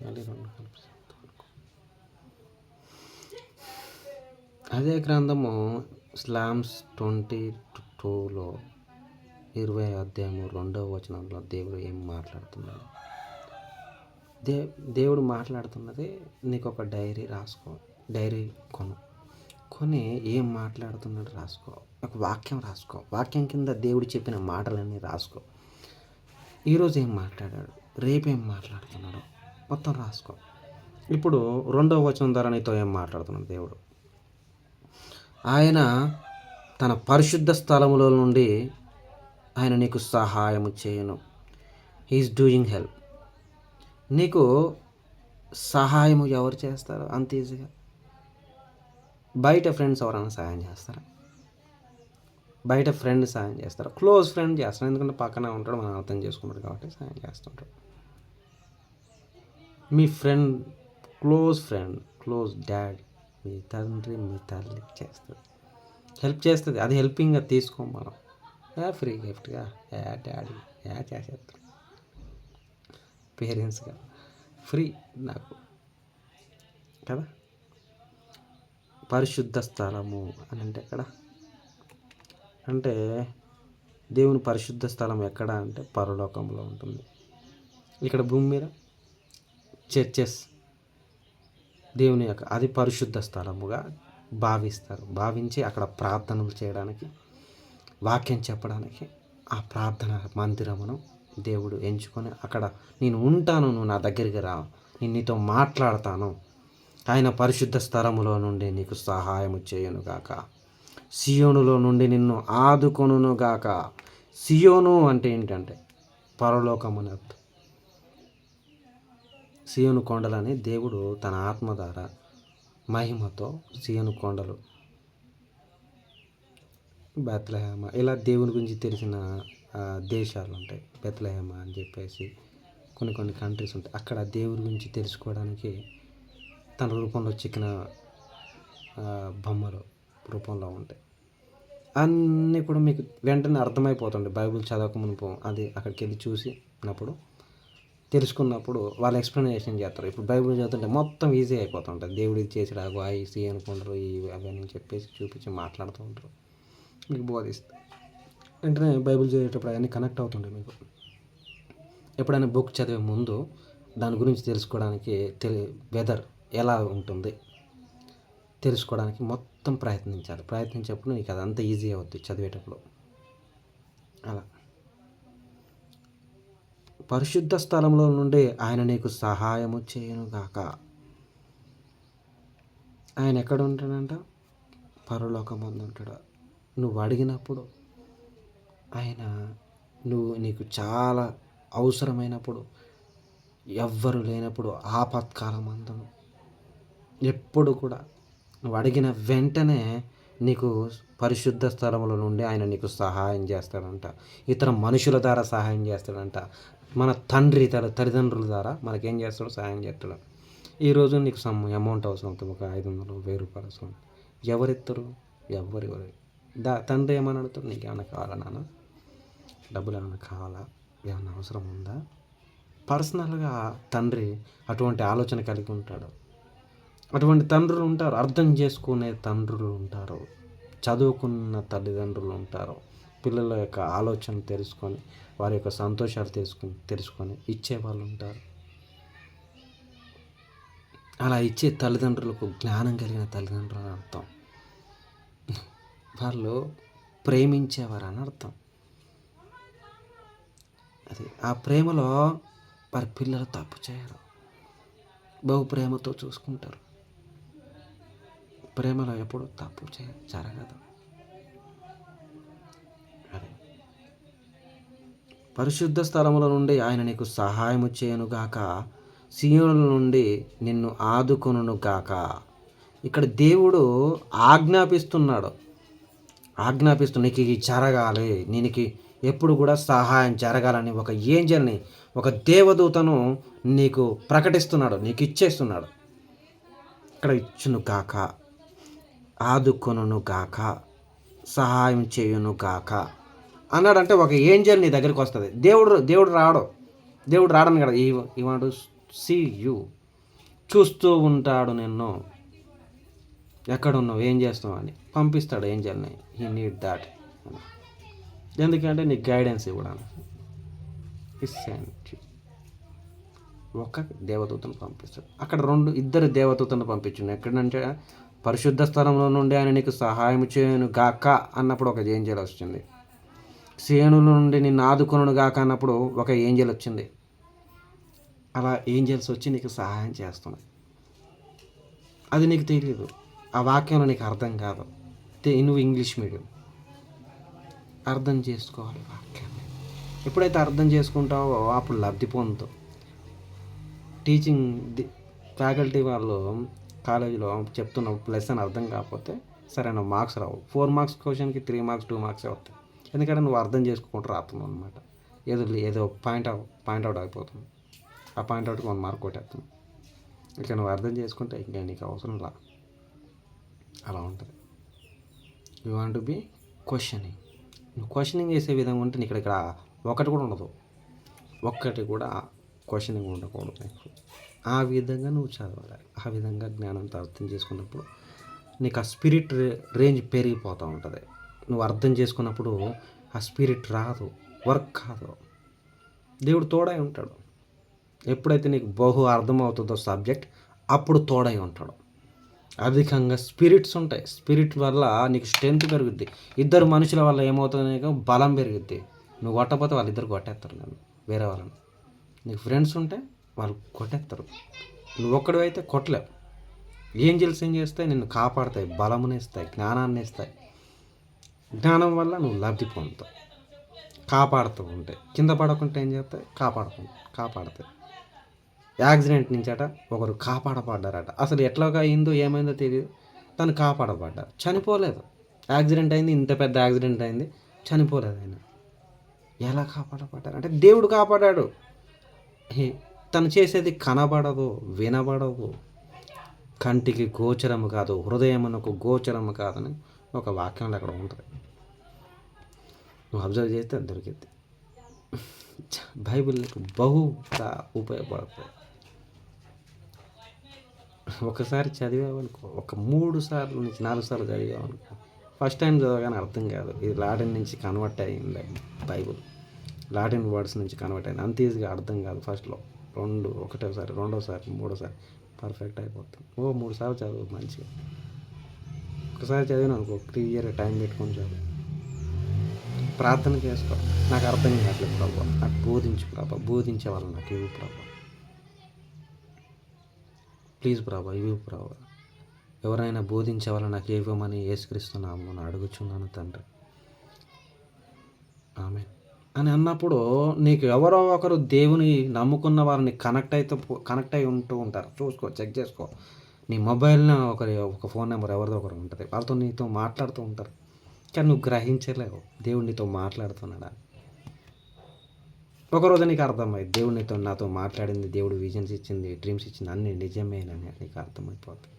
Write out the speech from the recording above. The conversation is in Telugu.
మళ్ళీ రెండు కలిపి అదే గ్రంథము స్లామ్స్ 22లో 20 అధ్యాయము 2వ వచనంలో దేవుడు ఏం మాట్లాడుతున్నాడు? దేవుడు మాట్లాడుతున్నది, నీకు ఒక డైరీ రాసుకో, డైరీ కొని ఏం మాట్లాడుతున్నాడు రాసుకో, ఒక వాక్యం రాసుకో, వాక్యం కింద దేవుడు చెప్పిన మాటలన్నీ రాసుకో. ఈరోజు ఏం మాట్లాడాడు, రేపేం మాట్లాడుతున్నాడు మొత్తం రాసుకో. ఇప్పుడు 2వ వచనం ద్వారా నీతో ఏం మాట్లాడుతున్నాడు దేవుడు? ఆయన తన పరిశుద్ధ స్థలములో నుండి ఆయన నీకు సహాయము చేయను. He is doing help. నీకు సహాయము ఎవరు చేస్తారు అంత ఈజీగా? బయట ఫ్రెండ్స్ ఎవరైనా సహాయం చేస్తారా? బయట ఫ్రెండ్ సహాయం చేస్తారు, క్లోజ్ ఫ్రెండ్ చేస్తారు, ఎందుకంటే పక్కనే ఉంటాడు, మనం అర్థం చేసుకుంటాడు కాబట్టి సహాయం చేస్తుంటాడు. మీ ఫ్రెండ్, క్లోజ్ డాడ్, మీ తండ్రి, మీ తల్లి చేస్తుంది, హెల్ప్ చేస్తుంది. అది హెల్పింగ్గా తీసుకోం మనం, ఫ్రీ గిఫ్ట్గా డాడీ చేసేస్తాం. పేరెంట్స్గా ఫ్రీ నాకు కదా. పరిశుద్ధ స్థలము అని అంటే ఎక్కడ అంటే, దేవుని పరిశుద్ధ స్థలం ఎక్కడ అంటే పరలోకంలో ఉంటుంది. ఇక్కడ భూమి మీద చర్చెస్ దేవుని యొక్క అది పరిశుద్ధ స్థలముగా భావించి అక్కడ ప్రార్థనలు చేయడానికి, వాక్యం చెప్పడానికి ఆ ప్రార్థన మందిరమును దేవుడు ఎంచుకొని అక్కడ నేను ఉంటాను, నువ్వు నా దగ్గరికి రా, నేను నీతో మాట్లాడతాను, ఆయన పరిశుద్ధ స్థలములో నుండి నీకు సహాయము చేయనుగాక, సియోనులో నుండి నిన్ను ఆదుకొనుగాక. సియోను అంటే ఏంటంటే పరలోకం అని అర్థం. సియోను కొండలని దేవుడు తన ఆత్మ ద్వారా మహిమతో సియోను కొండలు, బెత్లెహేమ, ఇలా దేవుని గురించి తెలిసిన దేశాలు ఉంటాయి. బెత్లెహేమ అని చెప్పేసి కొన్ని కంట్రీస్ ఉంటాయి. అక్కడ దేవుడి గురించి తెలుసుకోవడానికి తన రూపంలో చిక్కిన బొమ్మలు రూపంలో ఉంటాయి. అన్నీ కూడా మీకు వెంటనే అర్థమైపోతుంది బైబిల్ చదవక మునుపు. అది అక్కడికి వెళ్ళి చూసినప్పుడు తెలుసుకున్నప్పుడు వాళ్ళు ఎక్స్ప్లెనేషన్ చేస్తారు. ఇప్పుడు బైబిల్ చదువుతుంటే మొత్తం ఈజీ అయిపోతుంటుంది. దేవుడు ఇది చేసాడు, ఐసి అనుకుంటారు, ఇవి అవన్నీ చెప్పేసి చూపించి మాట్లాడుతూ ఉంటారు, మీకు బోధిస్తారు. వెంటనే బైబిల్ చదివేటప్పుడు అవన్నీ కనెక్ట్ అవుతుంటాయి. మీకు ఎప్పుడైనా బుక్ చదివే ముందు దాని గురించి తెలుసుకోవడానికి, వెదర్ ఎలా ఉంటుంది తెలుసుకోవడానికి మొత్తం ప్రయత్నించేప్పుడు నీకు అదంతా ఈజీ అవుద్ది చదివేటప్పుడు. అలా పరిశుద్ధ స్థలంలో నుండి ఆయన నీకు సహాయము చేయనుగాక. ఆయన ఎక్కడ ఉంటాడంట? పరలోకమందు ఉంటాడు. నువ్వు అడిగినప్పుడు ఆయన, నీకు చాలా అవసరమైనప్పుడు, ఎవ్వరు లేనప్పుడు, ఆపత్కాలమందును ఎప్పుడు కూడా నువ్వు అడిగిన వెంటనే నీకు పరిశుద్ధ స్థలముల నుండి ఆయన నీకు సహాయం చేస్తాడంట. ఇతర మనుషుల ద్వారా సహాయం చేస్తాడంట. మన తల్లిదండ్రుల ద్వారా మనకేం చేస్తాడు? సహాయం చేస్తాడు. ఈరోజు నీకు అమౌంట్ అవసరం అవుతుంది, ఒక 500, 1000 రూపాయలు అవసరం. ఎవరిస్తారు? ఎవరు తండ్రి ఏమని అడుగుతాడు? నీకు ఏమైనా కావాలా నాన్న? డబ్బులు ఏమైనా కావాలా? ఏమైనా అవసరం ఉందా? పర్సనల్గా తండ్రి అటువంటి ఆలోచన కలిగి ఉంటాడు. అటువంటి తండ్రులు ఉంటారు, అర్థం చేసుకునే తండ్రులు ఉంటారు, చదువుకున్న తల్లిదండ్రులు ఉంటారు, పిల్లల యొక్క ఆలోచన తెలుసుకొని వారి యొక్క సంతోషాలు తెలుసుకొని ఇచ్చేవాళ్ళు ఉంటారు. అలా ఇచ్చే తల్లిదండ్రులకు జ్ఞానం కలిగిన తల్లిదండ్రులు అని అర్థం. వాళ్ళు ప్రేమించేవారు అని అర్థం. అది ఆ ప్రేమలో వారి పిల్లలు తప్పు చేయరు, బహు ప్రేమతో చూసుకుంటారు. ప్రేమలో ఎప్పుడు తప్పు జరగదు. అది పరిశుద్ధ స్థలముల నుండి ఆయన నీకు సహాయము చేయనుగాక, సియోను నుండి నిన్ను ఆదుకొనుగాక. ఇక్కడ దేవుడు ఆజ్ఞాపిస్తూ నీకు ఇది జరగాలి, నీకు ఎప్పుడు కూడా సహాయం జరగాలని ఒక ఏంజల్ని, ఒక దేవదూతను నీకు ప్రకటిస్తున్నాడు, నీకు ఇచ్చేస్తున్నాడు. ఇక్కడ ఇచ్చును గాక, ఆదుకొనును గాక, సహాయం చేయును గాక అన్నాడంటే ఒక ఏంజల్ నీ దగ్గరికి వస్తుంది. దేవుడు రాడని కదా ఇవాడు సీ యూ, చూస్తూ ఉంటాడు నిన్ను, ఎక్కడున్నావు, ఏం చేస్తున్నావు అని పంపిస్తాడు ఏంజల్ని. He need that. ఎందుకంటే నీకు గైడెన్స్ ఇవ్వడానికి. ఒక దేవదూతను పంపిస్తాడు. అక్కడ ఇద్దరు దేవదూతను పంపించండి. ఎక్కడంటే పరిశుద్ధ స్థలంలో నుండి ఆయన నీకు సహాయం చేయను గాక అన్నప్పుడు ఒక ఏంజల్ వచ్చింది. సేనుల నుండి నిన్ను ఆదుకొనును గాక అన్నప్పుడు ఒక ఏంజల్ వచ్చింది. అలా ఏంజల్స్ వచ్చి నీకు సహాయం చేస్తున్నాయి. అది నీకు తెలియదు, ఆ వాక్యంలో నీకు అర్థం కాదు. నువ్వు ఇంగ్లీష్ మీడియం, అర్థం చేసుకోవాలి వాక్యాన్ని. ఎప్పుడైతే అర్థం చేసుకుంటావో అప్పుడు లబ్ధి పొందుతావు. టీచింగ్ ఫ్యాకల్టీ వాళ్ళు కాలేజీలో చెప్తున్న లెసన్ అర్థం కాకపోతే సరైన మార్క్స్ రావు. 4 మార్క్స్ క్వశ్చన్కి 3 మార్క్స్ 2 మార్క్స్ అవుతాయి. ఎందుకంటే నువ్వు అర్థం చేసుకుంటూ రాస్తున్నావు అనమాట. ఏదో పాయింట్అవుట్ అయిపోతుంది. ఆ పాయింట్అవుట్కి 1 మార్క్ కొట్టేస్తున్నావు. ఇక నువ్వు అర్థం చేసుకుంటే ఇంకా నీకు అవసరం లా. అలా ఉంటుంది. You want to be questioning. నువ్వు క్వశ్చనింగ్ చేసే విధంగా ఉంటే నీకు ఇక్కడ ఒకటి కూడా ఉండదు. ఒక్కటి కూడా క్వశ్చనింగ్ ఉండకూడదు. ఆ విధంగా నువ్వు చదవాలి. ఆ విధంగా జ్ఞానంతో అర్థం చేసుకున్నప్పుడు నీకు ఆ స్పిరిట్ రేంజ్ పెరిగిపోతూ ఉంటుంది. నువ్వు అర్థం చేసుకున్నప్పుడు ఆ స్పిరిట్ రాదు, వర్క్ కాదు. దేవుడు తోడై ఉంటాడు. ఎప్పుడైతే నీకు అర్థమవుతుందో సబ్జెక్ట్, అప్పుడు తోడై ఉంటాడు. అధికంగా స్పిరిట్స్ ఉంటాయి. స్పిరిట్ వల్ల నీకు స్ట్రెంత్ పెరుగుద్ది. ఇద్దరు మనుషుల వల్ల ఏమవుతుంది, బలం పెరుగుద్ది. నువ్వు కొట్టకపోతే వాళ్ళిద్దరు కొట్టేస్తారు నన్ను, వేరే వాళ్ళని. నీకు ఫ్రెండ్స్ ఉంటే వాళ్ళు కొట్టేస్తారు. నువ్వు ఒక్కడు అయితే కొట్టలేవు. ఏంజల్స్ ఏం చేస్తాయి, నిన్ను కాపాడుతాయి, బలముని ఇస్తాయి, జ్ఞానాన్ని ఇస్తాయి. జ్ఞానం వల్ల నువ్వు లబ్ధి పొందుతావు. కాపాడుతూ ఉంటాయి. కింద పడకుండా ఏం చేస్తాయి, కాపాడుతాయి. యాక్సిడెంట్ నుంచట ఒకరు కాపాడబడ్డారట. అసలు ఎట్లాగా అయిందో ఏమైందో తెలియదు, తను కాపాడబడ్డారు, చనిపోలేదు. యాక్సిడెంట్ అయింది, ఇంత పెద్ద యాక్సిడెంట్ అయింది, చనిపోలేదు ఆయన. ఎలా కాపాడబడ్డారు అంటే దేవుడు కాపాడాడు. తను చేసేది కనబడదు, వినబడదు, కంటికి గోచరము కాదు, హృదయమునకు గోచరము కాదని ఒక వాక్యంలో అక్కడ ఉంటుంది. నువ్వు అబ్జర్వ్ చేస్తే దొరికింది. బైబిల్ నీకు బహుగా ఉపయోగపడుతుంది. ఒకసారి చదివావనుకో, ఒక 3 సార్లు నుంచి 4 సార్లు చదివావనుకో, ఫస్ట్ టైం చదవగానే అర్థం కాదు. ఇది లాటిన్ నుంచి కన్వర్ట్ అయ్యింది బైబిల్. లాటిన్ వర్డ్స్ నుంచి కన్వర్ట్ అయింది. అంత ఈజీగా అర్థం కాదు ఫస్ట్లో. ఒకటోసారి, రెండోసారి, మూడోసారి పర్ఫెక్ట్ అయిపోతుంది. 3 సార్లు చదువు మంచిగా. ఒకసారి చదివిన అనుకో, క్లియర్ టైం పెట్టుకొని చదువు. ప్రార్థన చేసుకో. నాకు అర్థం కావట్లేదు ప్రభా, నాకు బోధించు ప్రభా, బోధించే వాళ్ళు నాకు ఇవి ప్రభా, ప్లీజ్ ప్రభా, ఇవి ప్రభా, ఎవరైనా బోధించే వాళ్ళు నాకు ఇవ్వమని యేసుక్రీస్తున్నాము అని అడుగుచున్నాను తండ్రి, ఆమె అని అన్నప్పుడు నీకు ఎవరో ఒకరు దేవుని నమ్ముకున్న వారిని కనెక్ట్ అయి ఉంటూ ఉంటారు. చూసుకో, చెక్ చేసుకో. నీ మొబైల్లో ఒక ఫోన్ నెంబర్ ఎవరిదో ఒకరు ఉంటుంది. వాళ్ళతో నీతో మాట్లాడుతూ ఉంటారు, కానీ నువ్వు గ్రహించలేవు దేవుడు నీతో మాట్లాడుతున్నాడా. ఒకరోజు నీకు అర్థమైంది, దేవుడు నాతో మాట్లాడింది, దేవుడు విజన్స్ ఇచ్చింది, డ్రీమ్స్ ఇచ్చింది, అన్నీ నిజమేనని నీకు అర్థమైపోతుంది.